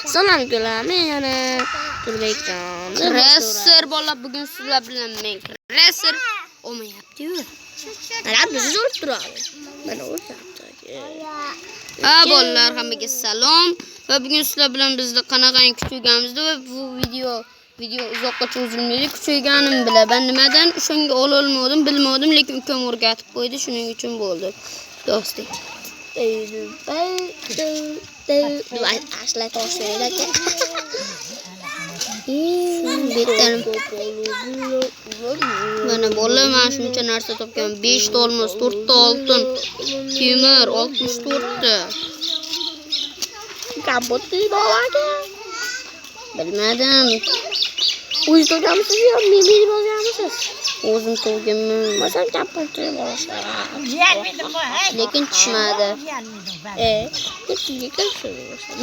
Salam gülami yana Turbekjon. Racer bola bugün sizlar bilan men Racer olmayapti-yu. Mana bizni urib turadi. Mana o'rtaqdagi. Ha bolalar hammaga salom va bugun sizlar bilan bizda qanaqangi kuchayganimizda va bu video uzoqqa cho'zilmaydi. Kuchayganim bilan ben nimadan o'shanga ololmadim, bilmadim, lekin ukam o'rgatib qo'ydi, shuning uchun bo'ldi. Do'stik. Ashla toshlaydi aka. Mana bolalar men shuncha narsa topgan. 5 ta olmos, 4 ta oltin, temir 64 ta. Kapotli bolaga. Bilmadim. O'z to'gamsiz yo, meni bozganmisiz? O'zim to'gimman. Masalan, kapotli boshlar. Lekin tushmadi. Ketga kelsin.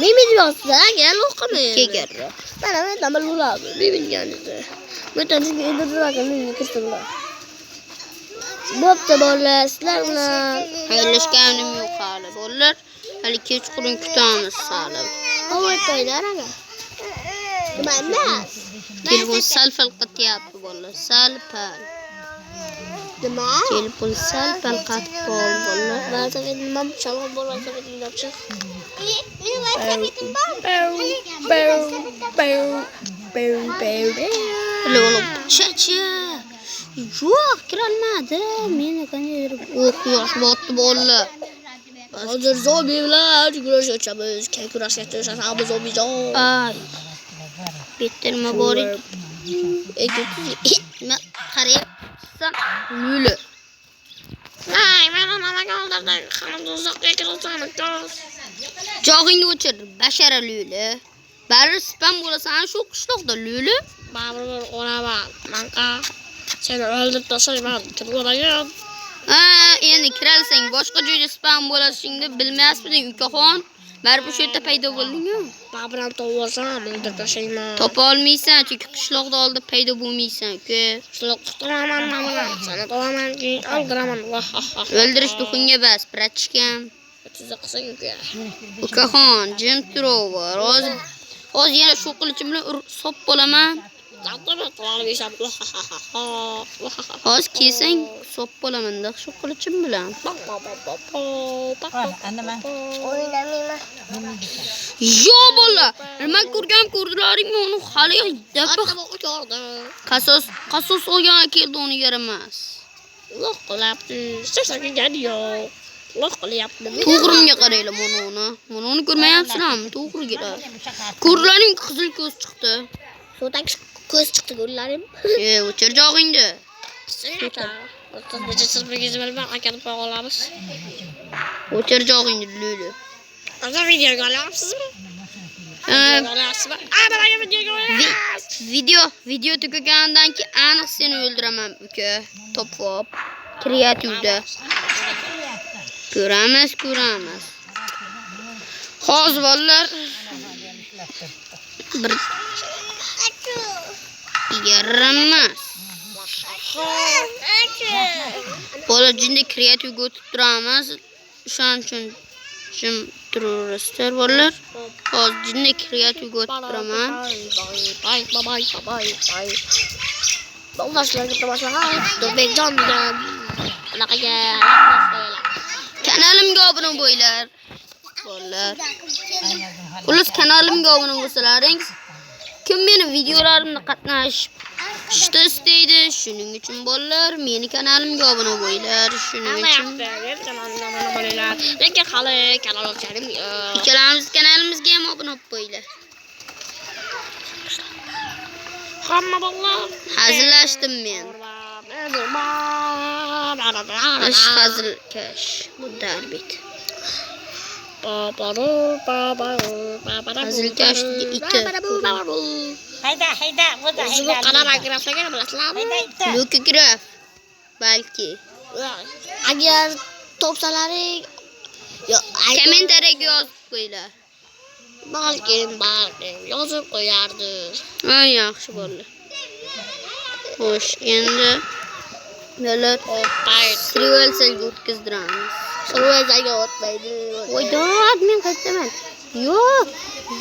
Meni yozsa, gel o'qimay. Kegarra. Mana men nima bo'ladi? Bilganingizda. Metan shunga edirlarga meni kirsinlar. Bo'pti bolalar, sizlar bilan Xayrlashganim yo'q hali bolalar. Hali kechqurun kutamiz hali. qo'yinglar aka. Nima emas? Telefon sal-pal qityapti bolalar. Sal-pal. Nima? Telefon sal-pal qatib qoldi bolalar. Ba'zan nima chalg'ib bo'lsa dinlabchi. Lo'lo chacha. Yo'q, kirolmadi. Meni qanday quyosh botdi bolalar. Hozir zombi bilan kurashamiz. Kurashamiz zombijon. Ay. Bittirma boring. Qarayapsan, luli. Ay, mana nimaga oldirdim? Xonamda uzoqqa kirolsam ko'z. Jog'ingni o'chir, bashara luli. Bari spam bo'lasan shu qishloqda luli. Baribir o'raman. Manqa seni o'ldirib tashlayman. Kirvoragan. Ha, endi kiralsang boshqa joyda spam bo'lishingni bilmayapsizmi, ukaxon? Bari bu yerda paydo bo'lding-ku. Babram topolsam o'ldirib tashlayman. Topa olmaysan, chunki qishloqda oldi paydo bo'lmaysan-ku. Qishloq tutaman mana. Seni topaman, keyin o'ldiraman. O'ldirish duxunga bas, prachkam. Siz qilsang-ku. Ukaxon, jim turaver. Hozir yana shu qilichim bilan sop bo'laman. Hozir kelsang sop bo'laman-da shu qilichim bilan. O'ynamayman. Yo bola, nima ko'rdilaringmi uni hali qasos olgan keldi uni yaramas. Loq qilyapti. Shashagani yo'q. Loq qilyapti. To'g'rimga qaranglar Uni ko'rmayapsizlarmi? To'g'rigilar. Ko'rlaring qizil ko'z chiqdi. Suvdagi ko'z chiqdi ko'rlarim. O'chir jog'ingni. Siz birgalikda bilmay akani olamiz. O'chir jog'ingni luli. Hozir videoga olyapsizmi? Video tugagandan keyin aniq seni o'ldiraman uka. Topvop. Kreativda. Ko'ramiz. Hozir bolalar bir yaramas. Bola jinda kreativga o'tib turamiz. O'shaning uchun jim turasizlar bolalar. Hozir jinda kreativga o'tib turaman. Do'stlarga tomoshalar. Turbekjon degan anaqaga Kanalimga obuna bo'linglar. Bolalar. Xullas kanalimga obuna bo'lsalaring, kim meni videolarimda qatnashishni istaydi? Shuning uchun bolalar, meni kanalimga obuna bo'linglar. Shuning uchun lekin hali kanal ochganim yo'q. ikkalamiz kanalimizga ham obuna bo'lib qo'yinglar. Hamma bolalar Hazillashdim men. Hazilkash. Bu darbit. Hazilkash iti. Hayda, burada O'zini qanaqa graflagan bilasizlarmi? Lukograf. Balki. Agar topsalaring Kommentariyaga yozib qo'yinglar. balkim yozib qo'yardi. Ha, yaxshi bo'ldi. Xo'sh, endi Neler? Trivalsalga o'tkazdiramiz. Trivalsalga o'tmaydi. Voy, dod, men qaytaman. Yo'q.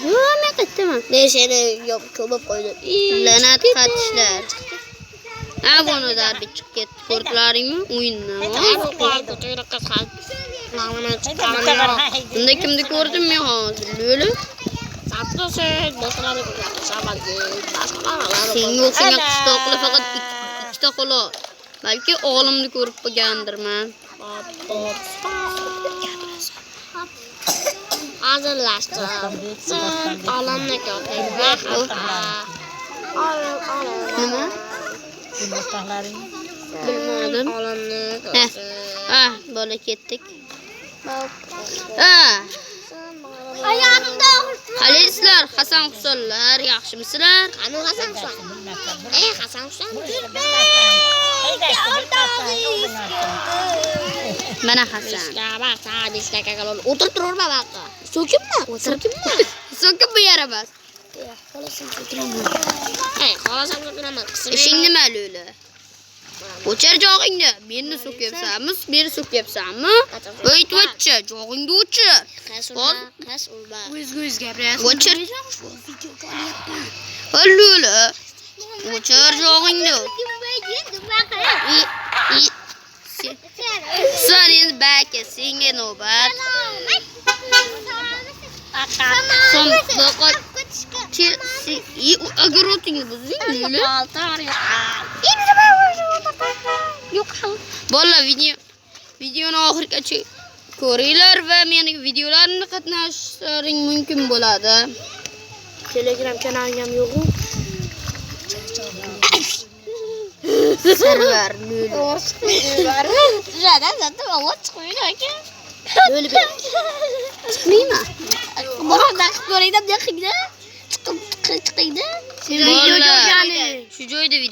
Yo'q, men qaytaman. Ne seni ko'mib qo'ydim. Lanat qatishlar. Ha, buni darbi chiqib ketdi. Ko'rdilaringmi? O'yindan. Bunda kimni ko'rdim men hozir? Lo'li. Sen yo'qsan qishloqli faqat ikkita xolos. Balki o'g'limni ko'rib qolgandirman. Hazırlaştım. Alanına gördüm. Nima? Bilmadim. Alanına Heh. gördüm. Ah, bola ketdik. Ah. Ayağımda Qalaysizlar, Hasan Husanlar, yaxshimisizlar? Qani Hasan Husan? Hasan Husan. Mana Hasan. Bak sana dislike kalon. Otur durma bak. Sökünme. Sökünme. So'kib bu yaramas. Xolasam sökünme. Ishing nima Lo'li? O'char jo'g'ingni. Meni so'kyapsanmi? Meni so'kyapsanmi? Aytvochi, jo'g'ingni o'chir. Qas urma. O'z gapiryapsiz. O'chir. Lo'li. O'chir jo'g'ingni. Sen endi baka, senga navbat. Son boqot. Agar o'tingni buzing, Lo'li. Yo'q. Bolalar videoni oxirigacha ko'ringlar va meni videolarimni qatnashishlaring mumkin bo'ladi. Telegram kanalim ham yo'q. Server Lo'li. Zaten hava çıkıyor ki. Lo'li ber. Chiqmaymi? Bana ko'raydan yakında. Çıkıydı. Bolalar, shu joyda